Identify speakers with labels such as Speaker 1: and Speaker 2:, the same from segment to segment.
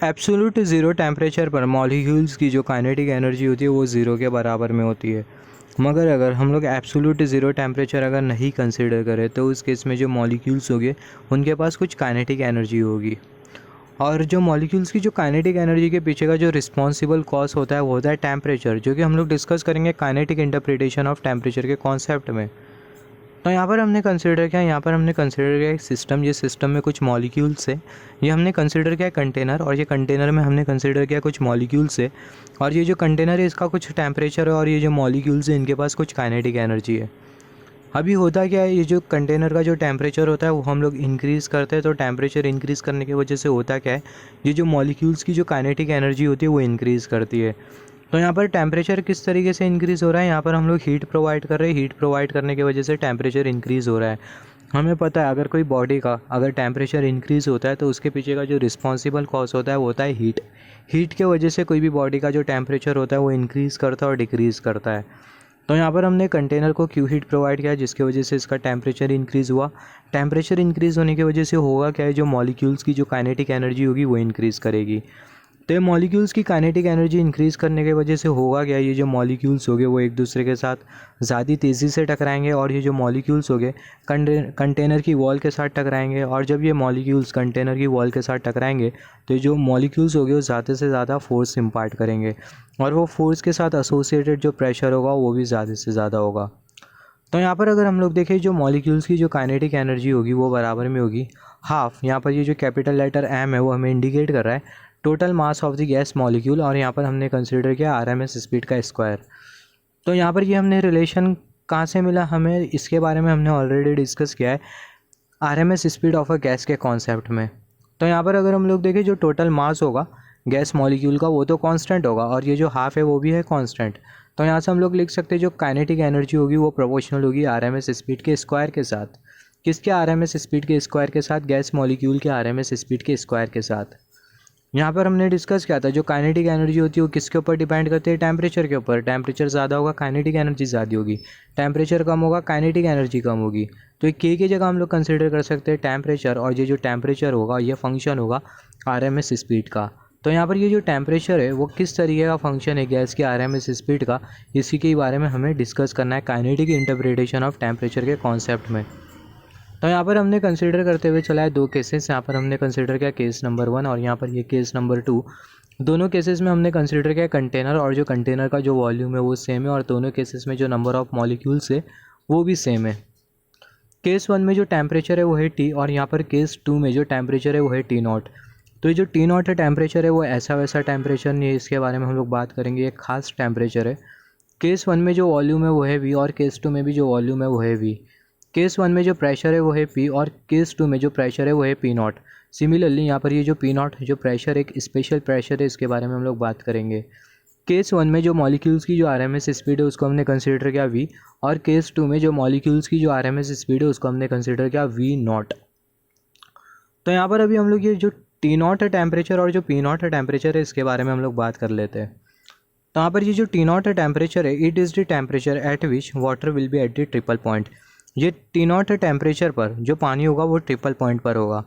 Speaker 1: Absolute zero temperature पर molecules की जो काइनेटिक एनर्जी होती है वो ज़ीरो के बराबर में होती है। मगर अगर हम लोग एब्सोल्यूट ज़ीरो टेम्परेचर अगर नहीं कंसीडर करें तो उस केस में जो मॉलिक्यूल्स होंगे उनके पास कुछ काइनेटिक एनर्जी होगी। और जो मॉलिक्यूल्स की जो काइनेटिक एनर्जी के पीछे का जो रिस्पॉन्सिबल कॉज होता है वो होता है टेम्परेचर, जो कि हम लोग डिस्कस करेंगे काइनेटिक इंटरप्रिटेशन ऑफ टेम्परेचर के कॉन्सेप्ट में। तो यहाँ पर हमने कंसिडर किया एक सिस्टम। ये सिस्टम में कुछ मॉलिक्यूल्स है। ये हमने कंसिडर किया कंटेनर, और ये कंटेनर में हमने कंसिडर किया कुछ मॉलिक्यूल्स है। और ये जो कंटेनर है इसका कुछ टेम्परेचर है, और ये जो मॉलिक्यूल्स है इनके पास कुछ काइनेटिक एनर्जी है। अभी होता क्या है, ये जो कंटेनर का जो टेम्परेचर होता है वो हम लोग इंक्रीज़ करते हैं, तो टेम्परेचर इंक्रीज़ करने की वजह से होता क्या है, ये जो मॉलिक्यूल्स की जो काइनेटिक एनर्जी होती है वो इंक्रीज़ करती है। तो यहाँ पर टेम्परेचर किस तरीके से इंक्रीज़ हो रहा है, यहाँ पर हम लोग हीट प्रोवाइड कर रहे हैं। हीट प्रोवाइड करने की वजह से टेम्परेचर इंक्रीज़ हो रहा है। हमें पता है अगर कोई बॉडी का अगर टेम्परेचर इंक्रीज़ होता है तो उसके पीछे का जो रिस्पॉन्सिबल कॉज होता है वो होता है हीट। हीट के वजह से कोई भी बॉडी का जो टेम्परेचर होता है वो इंक्रीज़ करता है और डिक्रीज़ करता है। तो यहाँ पर हमने कंटेनर को क्यू हीट प्रोवाइड किया जिसकी वजह से इसका टेम्परेचर इंक्रीज़ हुआ। टेम्परेचर इंक्रीज़ होने की वजह से होगा क्या है, जो मॉलिक्यूल्स की जो काइनेटिक एनर्जी होगी वो इंक्रीज़ करेगी। तो ये मॉलिक्यूल्स की काइनेटिक एनर्जी इंक्रीज़ करने की वजह से होगा क्या, ये जो मॉलिक्यूल्स होंगे वो एक दूसरे के साथ ज़्यादा तेज़ी से टकराएंगे, और ये जो मॉलिक्यूल्स होंगे कंटेनर की वॉल के साथ टकराएंगे। और जब ये मॉलिक्यूल्स कंटेनर की वॉल के साथ टकराएंगे तो जो मॉलिक्यूल्स होंगे वो ज़्यादा से ज़्यादा फोर्स इम्पार्ट करेंगे, और वो फोर्स के साथ एसोसिएटेड जो प्रेशर होगा वो भी ज़्यादा से ज़्यादा होगा। तो यहाँ पर अगर हम लोग देखें जो मॉलिक्यूल्स की जो काइनेटिक एनर्जी होगी वो बराबर में होगी हाफ। यहाँ पर ये जो कैपिटल लेटर एम है वो हमें इंडिकेट कर रहा है total mass of the gas molecule, और यहाँ पर हमने कंसीडर किया आरएमएस स्पीड का स्क्वायर। तो यहाँ पर ये हमने रिलेशन कहाँ से मिला हमें, इसके बारे में हमने ऑलरेडी डिस्कस किया है RMS speed of a gas के कॉन्सेप्ट में। तो यहाँ पर अगर हम लोग देखें जो टोटल मास होगा गैस मॉलिक्यूल का वो तो कांस्टेंट होगा, और ये जो हाफ है वो भी है कांस्टेंट। तो यहाँ से हम लोग लिख सकते हैं जो काइनेटिक एनर्जी होगी वो प्रोपोर्शनल होगी आरएमएस स्पीड के स्क्वायर के साथ। किसके आरएमएस स्पीड के स्क्वायर के साथ, गैस मॉलिक्यूल के आरएमएस स्पीड के स्क्वायर के साथ। यहाँ पर हमने डिस्कस किया था जो काइनेटिक एनर्जी होती है वो किसके ऊपर डिपेंड करती है, टेम्परेचर के ऊपर। टेम्परेचर ज़्यादा होगा काइनेटिक एनर्जी ज़्यादा होगी, टेम्परेचर कम होगा काइनेटिक एनर्जी कम होगी। तो के की जगह हम लोग कंसिडर कर सकते हैं टेम्परेचर, और ये जो टेम्परेचर होगा ये फंक्शन होगा आरएमएस स्पीड का। तो यहाँ पर ये जो टेम्परेचर है वो किस तरीके का फंक्शन है गैस की आरएमएस स्पीड का, इसी के बारे में हमें डिस्कस करना है काइनेटिक इंटरप्रिटेशन ऑफ टेम्परेचर के कॉन्सेप्ट में। तो यहाँ पर हमने कंसिडर करते हुए चला है दो केसेस। यहाँ पर हमने कंसिडर किया केस नंबर 1 और यहाँ पर ये केस नंबर 2। दोनों केसेस में हमने कंसिडर किया कंटेनर, और जो कंटेनर का जो वॉल्यूम है वो सेम है, और दोनों केसेस में जो नंबर ऑफ मॉलिक्यूल्स है वो भी सेम है। केस 1 में जो टेम्परेचर है वो है T, और यहाँ पर केस 2 में जो टेम्परेचर है वो है T0। तो ये जो T0 है टेम्परेचर है वो ऐसा वैसा टेम्परेचर नहीं है, इसके बारे में हम लोग बात करेंगे, एक खास टेम्परेचर है। केस 1 में जो वॉल्यूम है वो है V, और केस 2 में भी जो वॉल्यूम है वो है V। केस 1 में जो प्रेशर है वो है P, और केस 2 में जो प्रेशर है वो है P0। सिमिलरली यहाँ पर ये जो P0 जो प्रेशर एक स्पेशल प्रेशर है, इसके बारे में हम लोग बात करेंगे। केस 1 में जो मॉलिक्यूल्स की जो आरएमएस स्पीड है उसको हमने कंसिडर किया V, और केस 2 में जो मॉलिक्यूल्स की जो आरएमएस स्पीड है उसको हमने कंसिडर किया V0। तो यहाँ पर अभी हम लोग ये जो T0 है टेम्परेचर और जो P0 है टेम्परेचर है इसके बारे में हम लोग बात कर लेते हैं। तो यहाँ पर ये जो T0 है टेम्परेचर है, it is the temperature at which water will be at the triple point. ये T0 है टेम्परेचर पर जो पानी होगा वो ट्रिपल पॉइंट पर होगा।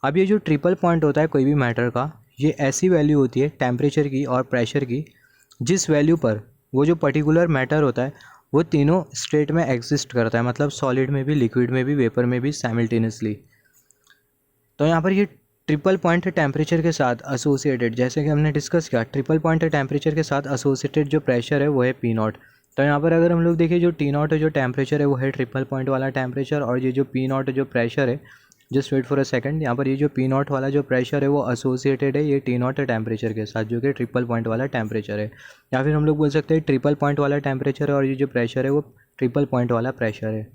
Speaker 1: अब ये जो ट्रिपल पॉइंट होता है कोई भी मैटर का, ये ऐसी वैल्यू होती है टेम्परेचर की और प्रेशर की जिस वैल्यू पर वो जो पर्टिकुलर मैटर होता है वो तीनों स्टेट में एग्जिस्ट करता है, मतलब सॉलिड में भी, लिक्विड में भी, वेपर में भी साइमल्टेनियसली। तो यहाँ पर ये ट्रिपल पॉइंट टेम्परेचर के साथ एसोसिएटेड, जैसे कि हमने डिस्कस किया, ट्रिपल पॉइंट टेम्परेचर के साथ एसोसिएटेड जो प्रेशर है वो है P0। तो यहाँ पर अगर हम लोग देखिए जो T0 है जो टेम्परेचर है वो है ट्रिपल पॉइंट वाला टेम्परेचर, और ये जो P0 जो प्रेशर है, just wait for a second, यहाँ पर ये जो P0 वाला जो प्रेशर है वो एसोसिएटेड है ये T0 टेम्परेचर के साथ जो कि ट्रिपल पॉइंट वाला टेम्परेचर है, या फिर हम लोग बोल सकते हैं ट्रिपल पॉइंट वाला टेम्परेचर है और ये जो प्रेशर है वो ट्रिपल पॉइंट वाला प्रेशर है।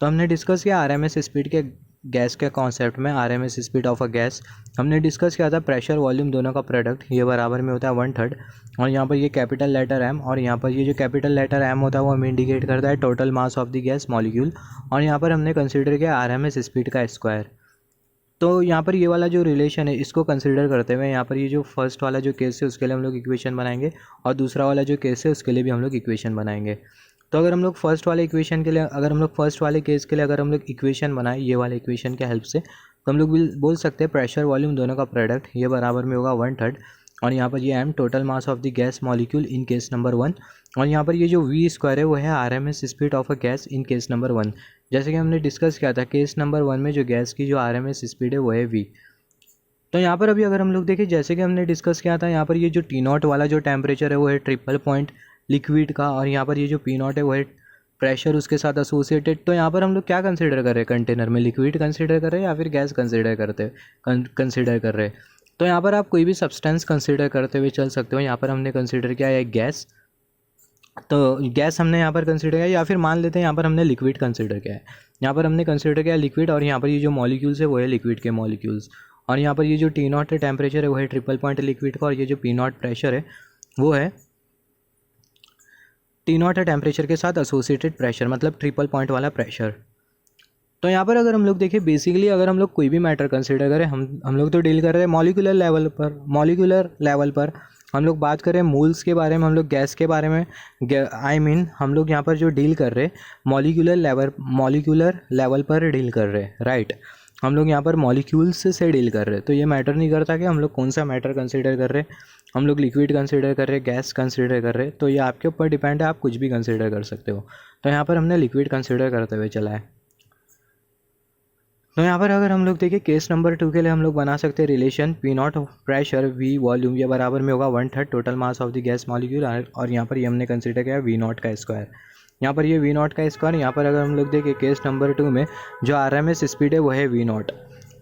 Speaker 1: तो हमने डिस्कस किया आरएमएस स्पीड के गैस के कॉन्सेप्ट में, RMS speed of a gas हमने डिस्कस किया था प्रेशर वॉल्यूम दोनों का प्रोडक्ट, ये बराबर में होता है 1/3, और यहाँ पर ये कैपिटल लेटर एम, और यहाँ पर ये जो कैपिटल लेटर एम होता है वो हमें इंडिकेट करता है total mass of the gas molecule, और यहाँ पर हमने कंसिडर किया आरएमएस स्पीड का स्क्वायर। तो यहाँ पर ये वाला जो रिलेशन है इसको कंसिडर करते हुए यहाँ पर ये जो फर्स्ट वाला जो केस है उसके लिए हम लोग इक्वेशन बनाएंगे, और दूसरा वाला जो केस है उसके लिए भी हम लोग इक्वेशन बनाएंगे। तो अगर हम लोग फर्स्ट वाले इक्वेशन के लिए फर्स्ट वाले केस के लिए अगर हम लोग इक्वेशन बनाए ये वाले इक्वेशन के हेल्प से, तो हम लोग बोल सकते हैं प्रेशर वॉल्यूम दोनों का प्रोडक्ट ये बराबर में होगा 1/3, और यहाँ पर ये m total mass of the gas molecule in case number 1, और यहाँ पर ये जो v² है वो है RMS speed of a gas in case number 1। जैसे कि हमने डिस्कस किया था केस नंबर 1 में जो गैस की जो RMS स्पीड है वो है v। तो यहाँ पर अभी अगर हम लोग देखें जैसे कि हमने डिस्कस किया था, यहाँ पर ये जो T0 वाला जो टेम्परेचर है वो है ट्रिपल पॉइंट लिक्विड का, और यहाँ पर ये जो P0 है वो है प्रेशर उसके साथ एसोसिएटेड। तो यहाँ पर हम लोग क्या कंसिडर कर रहे हैं, कंटेनर में लिक्विड कंसिडर कर रहे हैं या फिर गैस कंसिडर कर रहे हैं। तो यहाँ पर आप कोई भी सब्सटेंस कंसिडर करते हुए चल सकते हो। यहाँ पर हमने कंसिडर किया है गैस, तो गैस हमने यहाँ पर कंसिडर किया, या फिर मान लेते हैं यहाँ पर हमने लिक्विड कंसिडर किया है। यहाँ पर हमने कंसिडर किया लिक्विड, और यहाँ पर ये जो मॉलिक्यूल्स है वो है लिक्विड के मॉलिक्यूल्स, और यहाँ पर ये जो T0 टेम्परेचर है वो है ट्रिपल पॉइंट लिक्विड का, और ये जो P0 प्रेशर है वो है T0 टेम्परेचर के साथ एसोसिएटेड प्रेशर, मतलब ट्रिपल पॉइंट वाला प्रेशर। तो यहाँ पर अगर हम लोग देखें बेसिकली अगर हम लोग कोई भी मैटर कंसिडर करें, हम लोग तो डील कर रहे हैं मॉलिक्यूलर लेवल पर हम लोग बात करें मोल्स के बारे में, हम लोग गैस के बारे में हम लोग यहाँ पर जो डील कर रहे हैं मॉलिक्यूलर लेवल पर डील कर रहे हैं, राइट। हम लोग यहाँ पर मॉलिक्यूल्स से डील कर रहे हैं, तो ये मैटर नहीं करता कि हम लोग कौन सा मैटर कंसिडर कर रहे हैं, हम लोग लिक्विड कंसिडर कर रहे हैं, गैस कंसिडर कर रहे हैं, तो ये आपके ऊपर डिपेंड है, आप कुछ भी कंसिडर कर सकते हो। तो यहाँ पर हमने लिक्विड कंसिडर करते हुए चला है। तो यहाँ पर अगर हम लोग देखें केस नंबर 2 के लिए हम लोग बना सकते हैं relation P0 pressure V volume ये बराबर में होगा 1/3 total mass of the gas molecule, और यहाँ पर ये हमने कंसिडर किया V0 का स्क्वायर। यहाँ पर ये V0 का स्क्वायर, यहाँ पर अगर हम लोग देखें केस नंबर 2 में जो RMS स्पीड है वो है V0,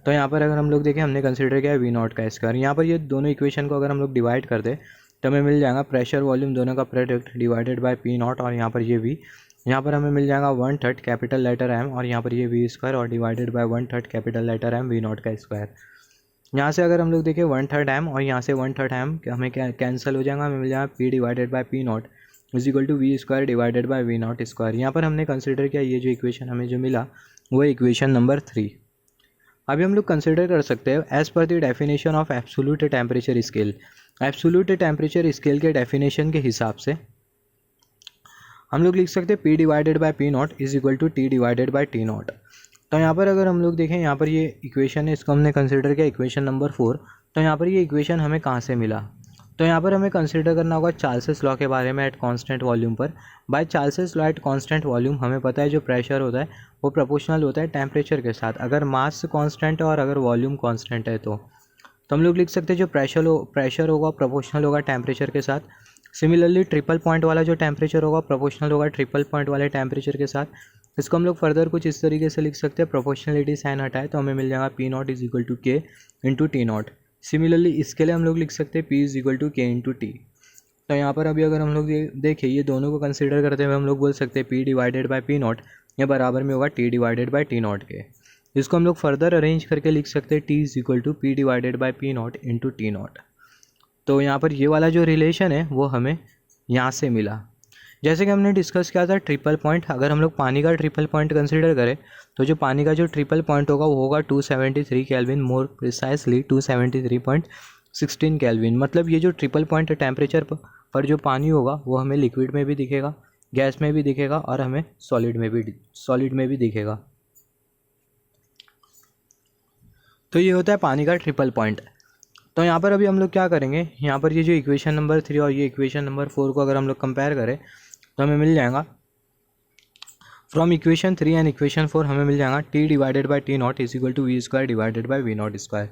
Speaker 1: तो यहाँ पर अगर हम लोग देखें हमने कंसिडर किया है V0 का स्क्वायर। यहाँ पर ये दोनों इक्वेशन को अगर हम लोग डिवाइड कर दें तो हमें मिल जाएगा प्रेशर वॉल्यूम दोनों का प्रोडक्ट डिवाइडेड बाय P0, और यहाँ पर ये V, यहाँ पर हमें मिल जाएगा 1/3 कैपिटल लेटर M, और यहाँ पर ये V² और divided by 1/3 capital letter M V0 का स्क्वायर। यहाँ से अगर हम लोग देखें 1/3 M और यहाँ से 1/3 M हमें क्या कैंसिल हो जाएगा, हमें मिल जाएगा P divided by P0 is equal to V² divided by V0 square. यहाँ पर हमने कंसिडर किया ये जो इक्वेशन हमें जो मिला वो इक्वेशन नंबर 3। अभी हम लोग कंसिडर कर सकते हैं as per the definition of absolute temperature scale. Absolute temperature scale के डेफिनेशन के हिसाब से हम लोग लिख सकते हैं P divided by P0 is equal to T divided by T0। तो यहाँ पर अगर हम लोग देखें यहाँ पर ये इक्वेशन है, इसको हमने कंसिडर किया इक्वेशन नंबर 4। तो यहाँ पर ये इक्वेशन हमें कहाँ से मिला, तो यहाँ पर हमें कंसिडर करना होगा चार्ल्स लॉ के बारे में एट कांस्टेंट वॉल्यूम पर। By Charles law at constant volume हमें पता है जो प्रेशर होता है वो प्रोपोर्शनल होता है टेम्परेचर के साथ। अगर मास कांस्टेंट है और अगर वॉल्यूम कांस्टेंट है तो हम लोग लिख सकते हैं जो प्रेशर होगा प्रोपोर्शनल होगा टेम्परेचर के साथ। सिमिलरली ट्रिपल पॉइंट वाला जो टेम्परेचर होगा प्रोपोर्शनल होगा ट्रिपल पॉइंट वाले टेम्परेचर के साथ। इसको हम लोग फर्दर कुछ इस तरीके से लिख सकते हैं, प्रोपोर्शनलिटी साइन हटाए तो हमें मिल जाएगा P0 is equal to K into T0। Similarly इसके लिए हम लोग लिख सकते हैं P is equal to K into T। तो यहाँ पर अभी अगर हम लोग देखें ये दोनों को कंसिडर करते हुए हम लोग बोल सकते हैं P डिवाइडेड बाय P0 ये बराबर में होगा T डिवाइडेड बाय T0 के। इसको हम लोग फर्दर अरेंज करके लिख सकते हैं T is equal to P divided by P0 into T0। तो यहाँ पर ये वाला जो रिलेशन है वो हमें यहाँ से मिला। जैसे कि हमने डिस्कस किया था ट्रिपल पॉइंट, अगर हम लोग पानी का ट्रिपल पॉइंट कंसिडर करें तो जो पानी का जो ट्रिपल पॉइंट होगा वो होगा 273 केल्विन, मोर प्रिसाइसली 273.16 केल्विन। मतलब ये जो ट्रिपल पॉइंट टेम्परेचर पर जो पानी होगा वो हमें लिक्विड में भी दिखेगा, गैस में भी दिखेगा और हमें सॉलिड में भी दिखेगा। तो ये होता है पानी का ट्रिपल पॉइंट। तो यहाँ पर अभी हम लोग क्या करेंगे, यहाँ पर ये जो इक्वेशन नंबर 3 और ये इक्वेशन नंबर 4 को अगर हम लोग कंपेयर करें तो हमें मिल जाएगा फ्रॉम इक्वेशन 3 एंड इक्वेशन 4 हमें मिल जाएगा T divided by T0 is equal to V² divided by V0 square.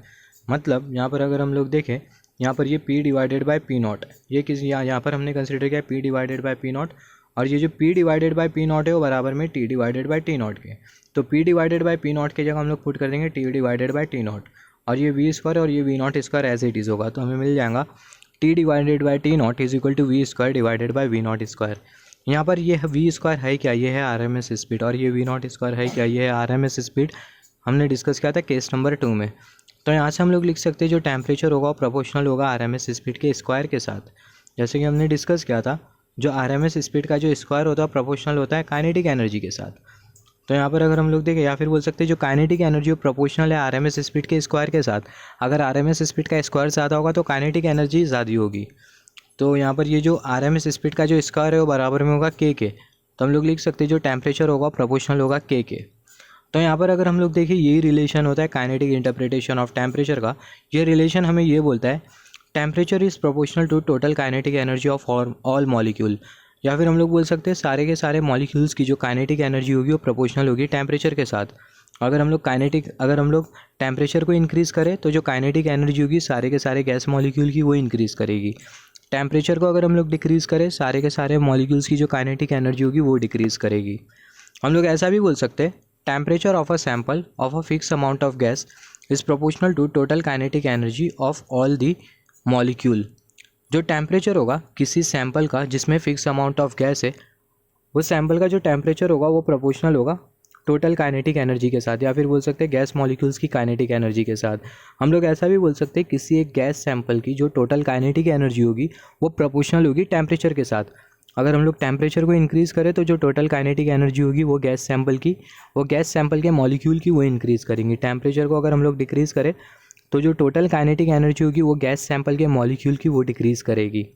Speaker 1: मतलब यहाँ पर अगर हम लोग देखें यहाँ पर ये P डिवाइडेड बाय P0 ये किस यहाँ पर हमने कंसिडर किया P डिवाइडेड बाय P0, और ये जो P डिवाइडेड बाय P0 है वो बराबर में T डिवाइडेड बाय T0 के। तो P डिवाइडेड बाय P0 की जगह हम लोग पुट कर देंगे T डिवाइडेड बाय T0, और ये V² और ये V0 square as it is होगा। तो हमें मिल जाएगा T divided by T0 is equal to V² divided by V0 square. यहाँ पर ये V² है क्या, ये है RMS स्पीड, और ये V0 स्क्वायर है क्या, ये है RMS स्पीड। हमने डिस्कस किया था केस नंबर 2 में। तो यहाँ से हम लोग लिख सकते हैं जो टेम्परेचर होगा प्रोपोर्शनल होगा RMS स्पीड के स्क्वायर के साथ। जैसे कि हमने डिस्कस किया था जो RMS स्पीड का जो स्क्वायर होता है प्रोपोर्शनल होता है काइनेटिक एनर्जी के साथ। तो यहाँ पर अगर हम लोग देखें या फिर बोल सकते हैं जो काइनेटिक एनर्जी प्रोपोर्शनल है RMS स्पीड के स्क्वायर के साथ। अगर RMS स्पीड का स्क्वायर ज़्यादा होगा तो काइनेटिक एनर्जी ज़्यादा होगी। तो यहाँ पर ये जो RMS स्पीड का जो स्क्वायर है वो बराबर में होगा K के। तो हम लोग लिख सकते हैं जो टेम्परेचर होगा प्रोपोर्शनल होगा के के। तो यहाँ पर अगर हम लोग देखें यही रिलेशन होता है काइनेटिक इंटरप्रिटेशन ऑफ टेम्परेचर का। ये रिलेशन हमें ये बोलता है temperature is proportional to total kinetic energy of all molecule, या फिर हम लोग बोल सकते हैं सारे के सारे मॉलिक्यूल्स की जो काइनेटिक एनर्जी होगी वो प्रोपोर्शनल होगी टेम्परेचर के साथ। अगर हम लोग टेम्परेचर को इंक्रीज़ करें तो जो काइनेटिक एनर्जी होगी सारे के सारे गैस मॉलिक्यूल की वो इंक्रीज़ करेगी। टेम्परेचर को अगर हम लोग डिक्रीज़ करें सारे के सारे मॉलिक्यूल्स की जो काइनेटिक एनर्जी होगी वो डिक्रीज़ करेगी। हम लोग ऐसा भी बोल सकते हैं temperature of a sample of a fix amount of gas is proportional to total kinetic energy of all the molecule. जो टेम्परेचर होगा किसी सैम्पल का जिसमें फिक्स अमाउंट ऑफ गैस है, वो सैम्पल का जो टेम्परेचर होगा वो प्रोपोर्शनल होगा टोटल काइनेटिक एनर्जी के साथ, या फिर बोल सकते हैं गैस मॉलिक्यूल्स की काइनेटिक एनर्जी के साथ। हम लोग ऐसा भी बोल सकते हैं किसी एक गैस सैम्पल की जो टोटल काइनेटिक एनर्जी होगी वो प्रोपोर्शनल होगी टेम्परेचर के साथ। अगर हम लोग टेम्परेचर को इंक्रीज़ करें तो जो टोटल काइनेटिक एनर्जी होगी वो गैस सैम्पल के मॉलिक्यूल की वो इंक्रीज़ करेंगी। टेम्परेचर को अगर हम लोग डिक्रीज़ करें तो जो टोटल काइनेटिक एनर्जी होगी वो गैस सैम्पल के मॉलिक्यूल की वो डिक्रीज़ करेगी।